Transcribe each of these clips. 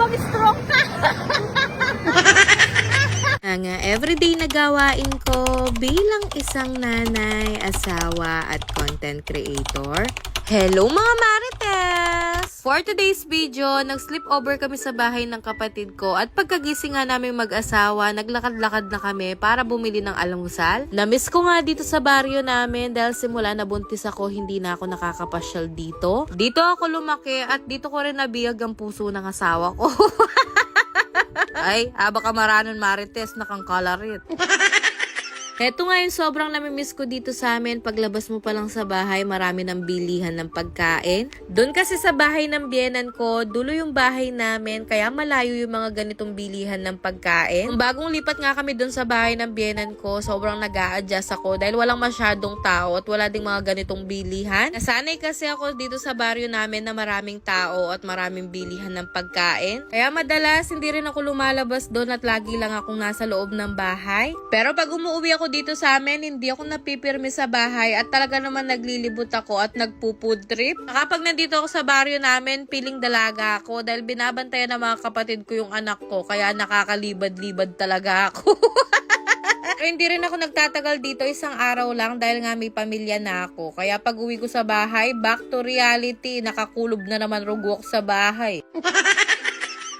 pang stroke ka. Ang everyday na gawain ko bilang isang nanay, asawa at content creator. Hello mga Marites! For today's video, nag-sleepover kami sa bahay ng kapatid ko at pagkagising nga namin mag-asawa, naglakad-lakad na kami para bumili ng almusal. Namiss ko nga dito sa baryo namin dahil simula na buntis ako, hindi na ako nakakapasyal dito. Dito ako lumaki at dito ko rin nabiyag ang puso ng asawa ko. Ay, baka maranon Marites, nakangkalarit. Heto nga yung sobrang namimiss ko dito sa amin. Paglabas mo pa lang sa bahay, marami ng bilihan ng pagkain. Doon kasi sa bahay ng biyenan ko, dulo yung bahay namin, kaya malayo yung mga ganitong bilihan ng pagkain. Kung bagong lipat nga kami doon sa bahay ng biyenan ko, sobrang nag-a-adjust ako dahil walang masyadong tao at wala ding mga ganitong bilihan. Nasanay kasi ako dito sa baryo namin na maraming tao at maraming bilihan ng pagkain. Kaya madalas, hindi rin ako lumalabas doon at lagi lang akong nasa loob ng bahay. Pero pag umuwi ako dito sa amin, hindi ako napipirmi sa bahay at talaga naman naglilibot ako at nagpo-food trip. Kapag nandito ako sa baryo namin, piling dalaga ako dahil binabantayan ng mga kapatid ko yung anak ko, kaya nakakalibad-libad talaga ako. Pero hindi rin ako nagtatagal dito, isang araw lang dahil nga may pamilya na ako. Kaya pag uwi ko sa bahay, back to reality, nakakulob na naman rugok sa bahay.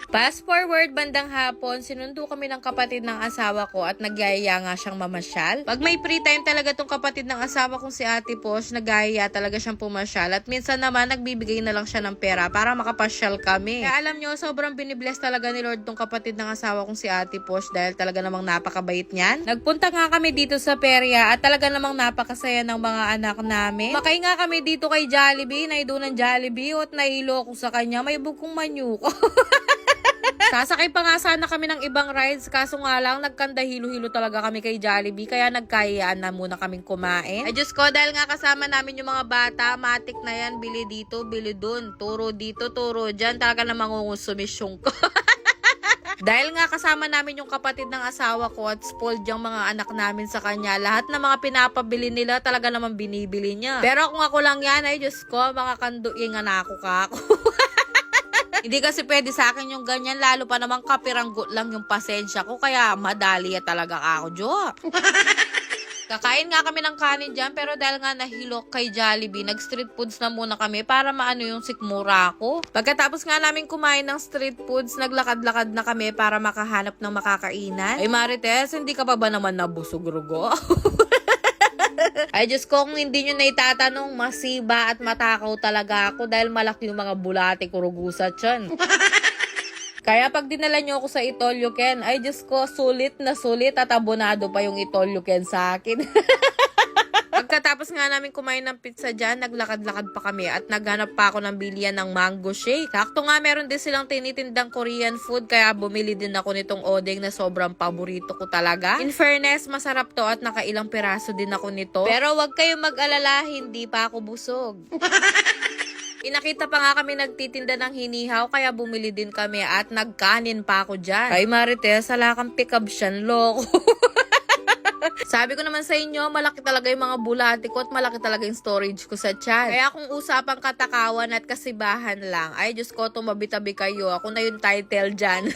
Fast forward, bandang hapon, sinundo kami ng kapatid ng asawa ko at nagyayaya nga siyang mamasyal. Pag may free time talaga tong kapatid ng asawa kong si Ate Posh, nagyayaya talaga siyang pumasyal. At minsan naman, nagbibigay na lang siya ng pera para makapasyal kami. Kaya alam nyo, sobrang binibless talaga ni Lord tong kapatid ng asawa kong si Ate Posh dahil talaga namang napakabait niyan. Nagpunta nga kami dito sa perya at talaga namang napakasaya ng mga anak namin. Makay nga kami dito kay Jollibee, naido ng Jollibee at nailo ko sa kanya, may bugkong manyuko. Sasakay pa nga sana kami ng ibang rides, kaso nga lang nagkanda hilo-hilo talaga kami kay Jollibee, kaya nagkayaan na muna kaming kumain. Ay Diyos ko, dahil nga kasama namin yung mga bata, matik na yan, bili dito, bili dun, turo dito, turo dyan, talaga na mangungusumisyong ko. Dahil nga kasama namin yung kapatid ng asawa ko at spoiled yung mga anak namin sa kanya, lahat ng mga pinapabili nila talaga naman binibili niya. Pero kung ako lang yan, ay Diyos ko, mga kanduingan ako ka ako. Hindi kasi pwede sa akin yung ganyan, lalo pa naman kapiranggot lang yung pasensya ko, kaya madali talaga ako, Jo. Kakain nga kami ng kanin dyan, pero dahil nga nahilok kay Jollibee, nag-street foods na muna kami para maano yung sikmura ko. Pagkatapos nga namin kumain ng street foods, naglakad-lakad na kami para makahanap ng makakainan. Ay Marites, hindi ka pa ba naman nabusog, Rugo? Ay Diyos ko, kung hindi nyo na itatanong, masiba at matakaw talaga ako dahil malaki yung mga bulate kurugusa dyan. Kaya pag dinala nyo ako sa Itolyo Ken, ay Diyos ko, sulit na sulit at abonado pa yung Itolyo Ken sa akin. Pagkatapos nga namin kumain ng pizza dyan, naglakad-lakad pa kami at naghanap pa ako ng bilian ng mango shake. Sakto nga meron din silang tinitindang Korean food, kaya bumili din ako nitong odeng na sobrang paborito ko talaga. In fairness, masarap to at nakailang piraso din ako nito. Pero wag kayong mag-alala, hindi pa ako busog. Inakita pa nga kami nagtitinda ng hinihaw, kaya bumili din kami at nagkanin pa ako dyan. Ay Marites, ala kang pick-up siyan, loko. Sabi ko naman sa inyo, malaki talaga yung mga bulati ko at malaki talaga yung storage ko sa tiyan. Kaya kung usapang katakawan at kasibahan lang, ay Diyos ko, tumabi-tabi kayo. Ako na yung title dyan.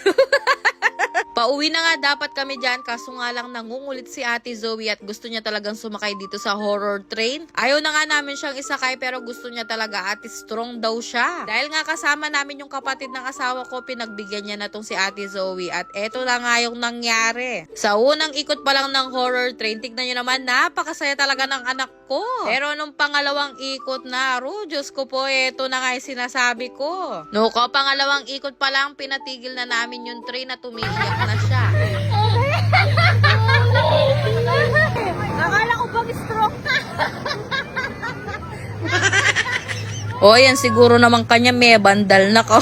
Pauwi na nga dapat kami dyan, kaso nga lang nangungulit si Ate Zoe at gusto niya talagang sumakay dito sa horror train. Ayaw na nga namin siyang isakay pero gusto niya talaga, ate strong daw siya. Dahil nga kasama namin yung kapatid ng asawa ko, pinagbigyan niya na tong si Ate Zoe at eto na nga yung nangyari. Sa unang ikot pa lang ng horror train, tignan niyo naman, napakasaya talaga ng anak ko. Pero nung pangalawang ikot na, Diyos ko po, eto na nga yung sinasabi ko. No ko, pangalawang ikot pa lang, pinatigil na namin yung train at tumiiyak na siya. Akala ko pang stroke ka. O yan, siguro naman kanya may bandal na ko.